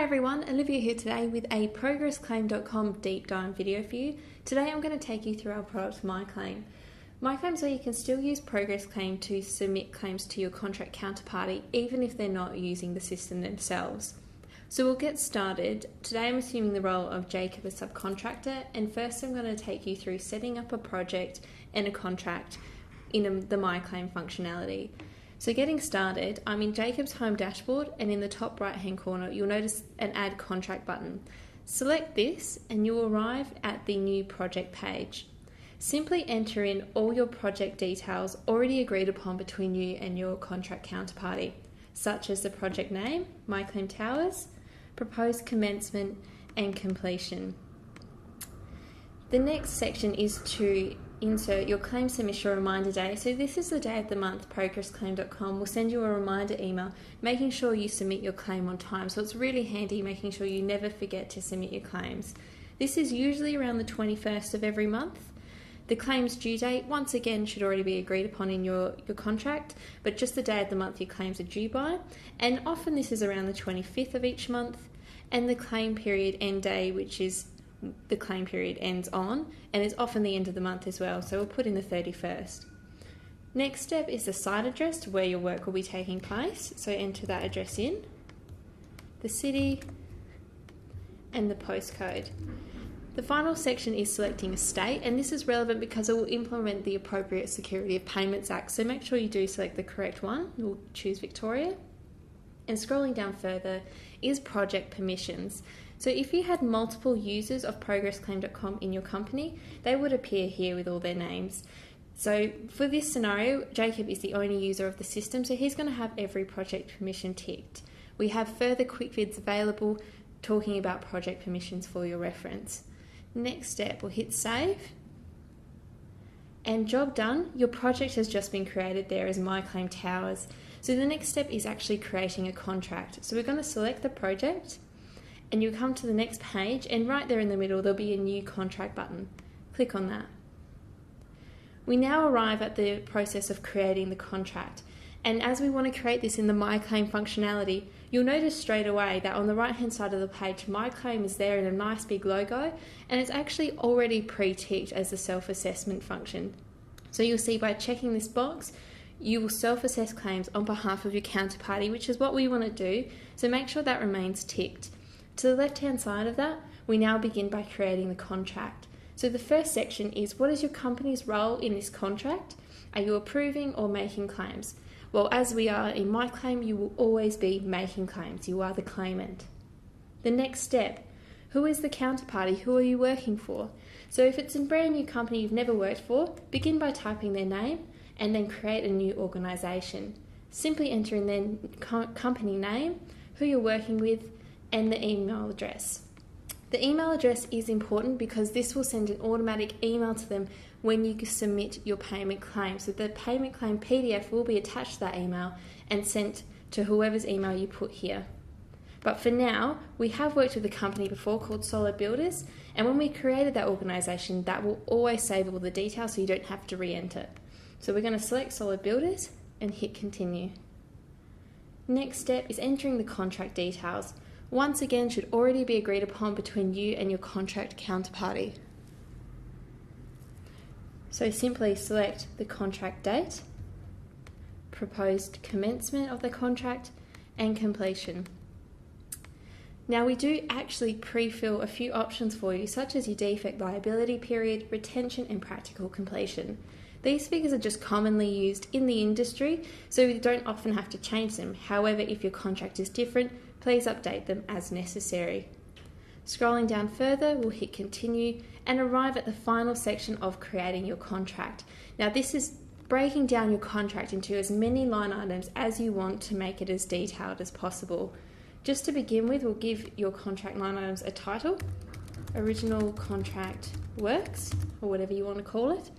everyone, Olivia here today with a progressclaim.com deep dive video for you. Today I'm going to take you through our product MyClaim. MyClaim is where you can still use ProgressClaim to submit claims to your contract counterparty even if they're not using the system themselves. So we'll get started. Today I'm assuming the role of Jacob as subcontractor, and first I'm going to take you through setting up a project and a contract in the MyClaim functionality. So getting started, I'm in Jacob's home dashboard, and in the top right hand corner you'll notice an add contract button. Select this and you'll arrive at the new project page. Simply enter in all your project details already agreed upon between you and your contract counterparty, such as the project name, MyClaim Towers, proposed commencement and completion. The next section is to insert your claim submission reminder day. So this is the day of the month progressclaim.com will send you a reminder email making sure you submit your claim on time. So it's really handy making sure you never forget to submit your claims. This is usually around the 21st of every month. The claim's due date, once again, should already be agreed upon in your contract, but just the day of the month your claims are due by. And often this is around the 25th of each month, and the claim period end day, which is the claim period ends on, and it's often the end of the month as well, so we'll put in the 31st. Next step is the site address where your work will be taking place, so enter that address in, the city and the postcode. The final section is selecting a state, and this is relevant because it will implement the appropriate Security of Payments Act, so make sure you do select the correct one. We'll choose Victoria. And scrolling down further is project permissions. So if you had multiple users of progressclaim.com in your company, they would appear here with all their names. So for this scenario, Jacob is the only user of the system, so he's going to have every project permission ticked. We have further quick vids available talking about project permissions for your reference. Next step, we'll hit save. And job done, your project has just been created there as MyClaim Towers. So the next step is actually creating a contract. So we're going to select the project, and you'll come to the next page, and right there in the middle there'll be a new contract button. Click on that. We now arrive at the process of creating the contract, and as we want to create this in the MyClaim functionality, you'll notice straight away that on the right hand side of the page MyClaim is there in a nice big logo, and it's actually already pre-ticked as the self-assessment function. So you'll see by checking this box you will self-assess claims on behalf of your counterparty, which is what we want to do, so make sure that remains ticked. To the left-hand side of that, we now begin by creating the contract. So the first section is, what is your company's role in this contract? Are you approving or making claims? Well, as we are in MyClaim, you will always be making claims. You are the claimant. The next step, who is the counterparty? Who are you working for? So if it's a brand new company you've never worked for, begin by typing their name and then create a new organisation. Simply enter in their company name, who you're working with, and the email address. The email address is important because this will send an automatic email to them when you submit your payment claim. So the payment claim PDF will be attached to that email and sent to whoever's email you put here. But for now, we have worked with a company before called Solid Builders, and when we created that organisation, that will always save all the details so you don't have to re-enter. So we're going to select Solid Builders and hit continue. Next step is entering the contract details. Once again, should already be agreed upon between you and your contract counterparty. So simply select the contract date, proposed commencement of the contract, and completion. Now we do actually pre-fill a few options for you, such as your defect liability period, retention, and practical completion. These figures are just commonly used in the industry, so you don't often have to change them. However, if your contract is different, please update them as necessary. Scrolling down further, we'll hit continue and arrive at the final section of creating your contract. Now this is breaking down your contract into as many line items as you want to make it as detailed as possible. Just to begin with, we'll give your contract line items a title, original contract works, or whatever you want to call it.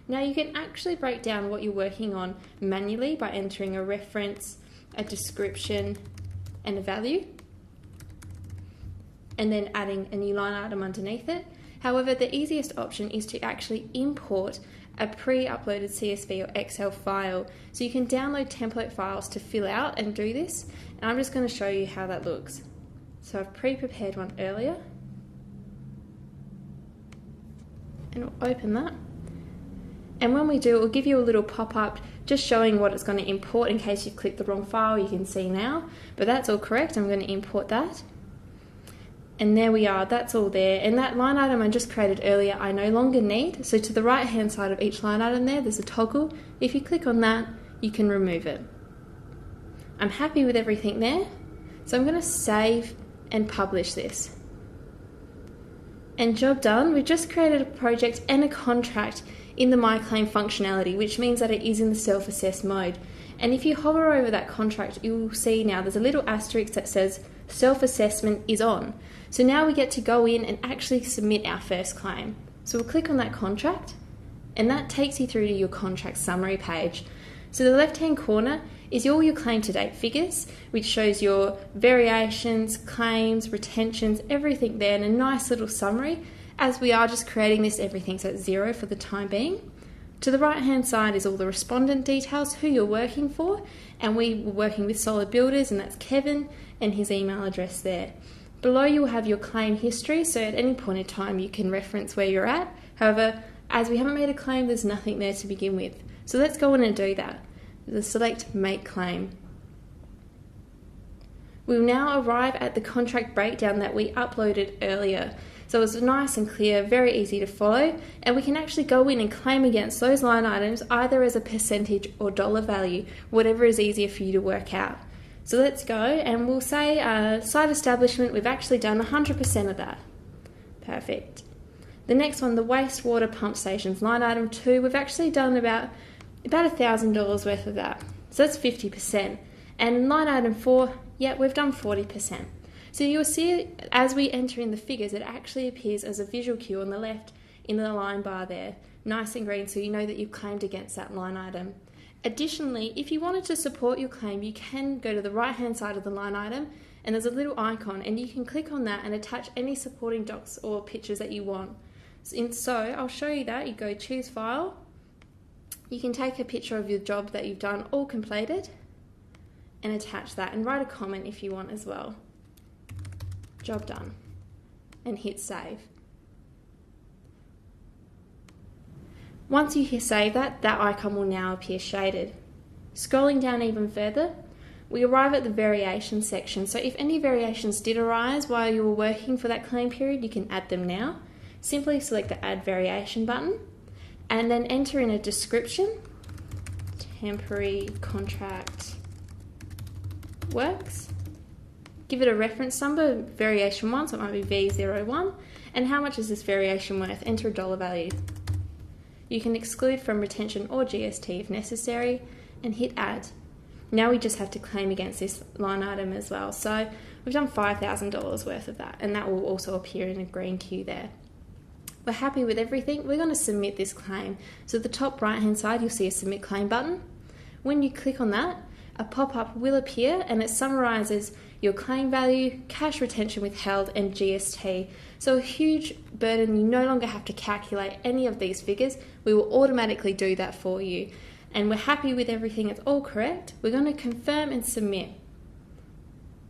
Now you can actually break down what you're working on manually by entering a reference, a description, and a value, and then adding a new line item underneath it. However, the easiest option is to actually import a pre-uploaded CSV or Excel file. So you can download template files to fill out and do this, and I'm just going to show you how that looks. So I've pre-prepared one earlier. And we'll open that. And when we do, it will give you a little pop-up just showing what it's going to import in case you've clicked the wrong file. You can see now, but that's all correct. I'm going to import that. And there we are, that's all there. And that line item I just created earlier, I no longer need. So to the right hand side of each line item there's a toggle. If you click on that, you can remove it. I'm happy with everything there. So I'm going to save and publish this. And job done. We've just created a project and a contract in the MyClaim functionality, which means that it is in the self-assess mode. And if you hover over that contract, you will see now there's a little asterisk that says self-assessment is on. So now we get to go in and actually submit our first claim. So we'll click on that contract, and that takes you through to your contract summary page. So the left-hand corner is all your claim to date figures, which shows your variations, claims, retentions, everything there in a nice little summary. As we are just creating this, everything's at 0 for the time being. To the right-hand side is all the respondent details, who you're working for, and we were working with Solid Builders, and that's Kevin and his email address there. Below you'll have your claim history, so at any point in time you can reference where you're at. However, as we haven't made a claim, there's nothing there to begin with. So let's go in and do that. Select Make Claim. We'll now arrive at the contract breakdown that we uploaded earlier. So it's nice and clear, very easy to follow, and we can actually go in and claim against those line items either as a percentage or dollar value, whatever is easier for you to work out. So let's go, and we'll say site establishment, we've actually done 100% of that. Perfect. The next one, the wastewater pump stations, line item 2, we've actually done about $1,000 worth of that. So that's 50%. And line item 4, yeah, we've done 40%. So you'll see as we enter in the figures, it actually appears as a visual cue on the left in the line bar there, nice and green, so you know that you've claimed against that line item. Additionally, if you wanted to support your claim, you can go to the right hand side of the line item and there's a little icon, and you can click on that and attach any supporting docs or pictures that you want. So I'll show you that. You go choose file, you can take a picture of your job that you've done all completed and attach that, and write a comment if you want as well. Job done, and hit save. Once you hit save that icon will now appear shaded. Scrolling down even further, we arrive at the variation section. So if any variations did arise while you were working for that claim period, you can add them now. Simply select the add variation button and then enter in a description. Temporary contract works. Give it a reference number, variation 1, so it might be V01, and how much is this variation worth? Enter a dollar value. You can exclude from retention or GST if necessary, and hit add. Now we just have to claim against this line item as well. So we've done $5,000 worth of that, and that will also appear in a green queue there. We're happy with everything. We're going to submit this claim. So at the top right hand side, you'll see a submit claim button. When you click on that, a pop-up will appear and it summarises your claim value, cash retention withheld, and GST. So a huge burden, you no longer have to calculate any of these figures. We will automatically do that for you. And we're happy with everything, it's all correct. We're going to confirm and submit.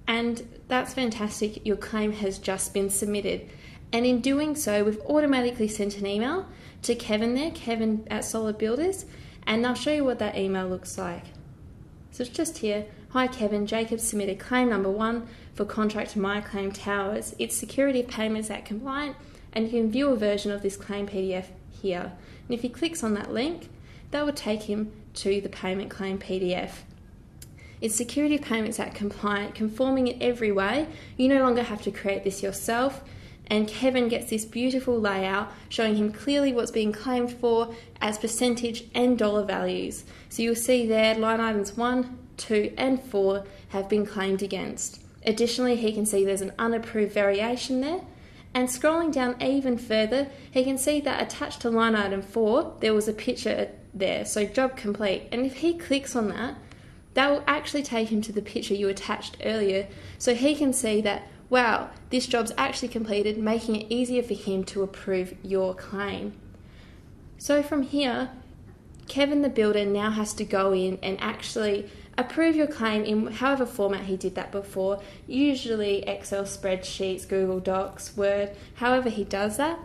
And that's fantastic, your claim has just been submitted. And in doing so, we've automatically sent an email to Kevin there, Kevin at Solid Builders, and I'll show you what that email looks like. So it's just here. Hi Kevin, Jacob submitted claim number 1 for contract MyClaim Towers. It's Security of Payments Act compliant, and you can view a version of this claim PDF here. And if he clicks on that link, that will take him to the payment claim PDF. It's Security of Payments Act compliant, conforming in every way. You no longer have to create this yourself. And Kevin gets this beautiful layout showing him clearly what's being claimed for as percentage and dollar values. So you'll see there line items 1, 2 and 4 have been claimed against. Additionally, he can see there's an unapproved variation there. And scrolling down even further, he can see that attached to line item 4, there was a picture there, so job complete. And if he clicks on that, that will actually take him to the picture you attached earlier. So he can see that, wow, this job's actually completed, making it easier for him to approve your claim. So from here, Kevin the builder now has to go in and actually approve your claim in however format he did that before, usually Excel spreadsheets, Google Docs, Word, however he does that.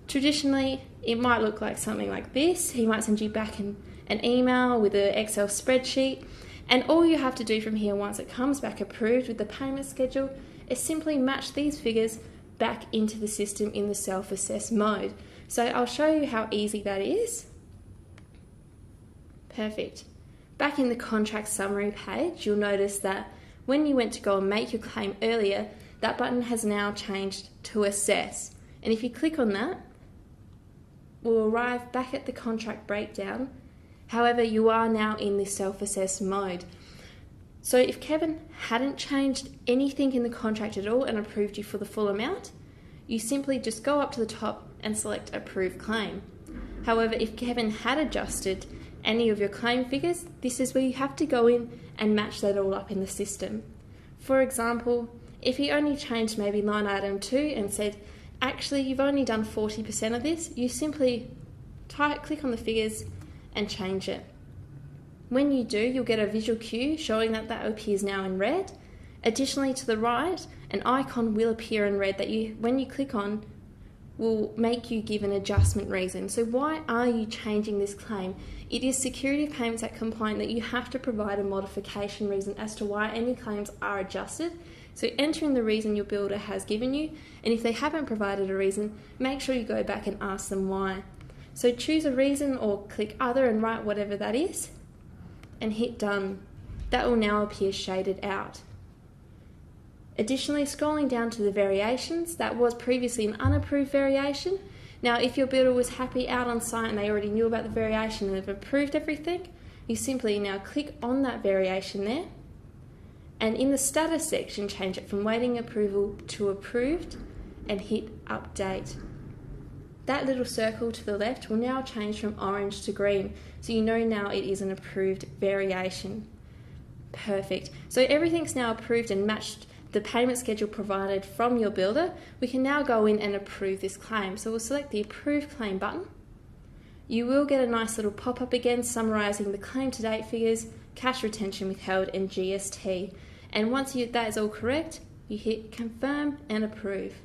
Traditionally, it might look like something like this. He might send you back an email with an Excel spreadsheet, and all you have to do from here once it comes back approved with the payment schedule is simply match these figures back into the system in the self-assess mode. So I'll show you how easy that is. Perfect. Back in the contract summary page, you'll notice that when you went to go and make your claim earlier, that button has now changed to assess. And if you click on that, we'll arrive back at the contract breakdown. However, you are now in the self-assess mode. So if Kevin hadn't changed anything in the contract at all and approved you for the full amount, you simply just go up to the top and select Approve Claim. However, if Kevin had adjusted any of your claim figures, this is where you have to go in and match that all up in the system. For example, if he only changed maybe line item 2 and said, actually you've only done 40% of this, you simply click on the figures and change it. When you do, you'll get a visual cue showing that appears now in red. Additionally, to the right, an icon will appear in red that when you click on, will make you give an adjustment reason. So why are you changing this claim? It is Security of Payments Act compliant that you have to provide a modification reason as to why any claims are adjusted. So enter in the reason your builder has given you, and if they haven't provided a reason, make sure you go back and ask them why. So choose a reason or click Other and write whatever that is, and hit Done. That will now appear shaded out. Additionally, scrolling down to the variations, that was previously an unapproved variation. Now, if your builder was happy out on site and they already knew about the variation and they've approved everything, you simply now click on that variation there, and in the status section, change it from waiting approval to approved and hit Update. That little circle to the left will now change from orange to green, so you know now it is an approved variation. Perfect. So everything's now approved and matched the payment schedule provided from your builder. We can now go in and approve this claim. So we'll select the Approve Claim button. You will get a nice little pop-up again summarising the claim to date figures, cash retention withheld and GST. And once that is all correct, you hit Confirm and Approve.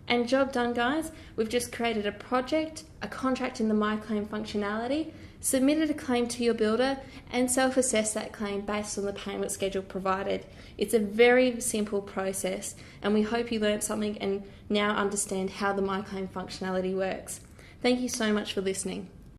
And job done, guys. We've just created a project, a contract in the MyClaim functionality, submitted a claim to your builder, and self-assessed that claim based on the payment schedule provided. It's a very simple process, and we hope you learned something and now understand how the MyClaim functionality works. Thank you so much for listening.